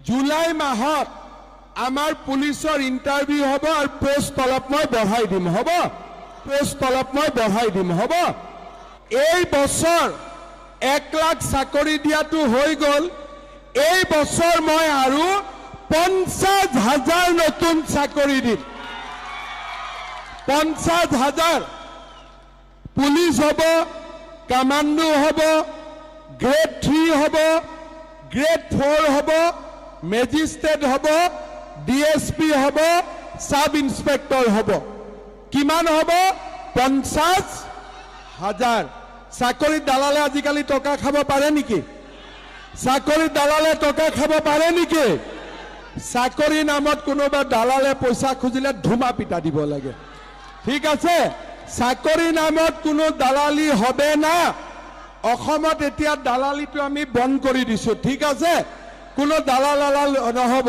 July মাহত আমাৰ পুলিচৰ ইণ্টাৰভিউ হ'ব আৰু পোষ্ট অলপ মই বঢ়াই দিম হ'ব পোষ্ট অলপ মই বঢ়াই দিম হ'ব এই বছৰ 1 লাখ চাকৰি দিয়াটো হৈ গ'ল এই বছৰ মই আৰু 50,000 নতুন চাকৰি দিম 50,000 পুলিচ হ'ব কমাণ্ডো হ'ব গ্ৰেড 3 হ'ব গ্ৰেড 4 হ'ব মেজিষ্ট্ৰেট হ'ব ডিএসপি হ'ব সাব ইন্সপেক্টৰ হ'ব কিমান হ'ব 50,000 চাকৰি দালালে আজিকালি টকা খাব পাৰে নেকি চাকৰি দালালে টকা খাব পাৰে নেকি চাকৰি নামত কোনোবা দালালে পইচা খুজিলে ধুমা পিটা দিব লাগে ঠিক আছে চাকৰি নামত কোনো দালালি হবে না অসমত এতিয়া দালালিটো আমি বন্ধ কৰি দিছো ঠিক আছে কোনো দালাল নহব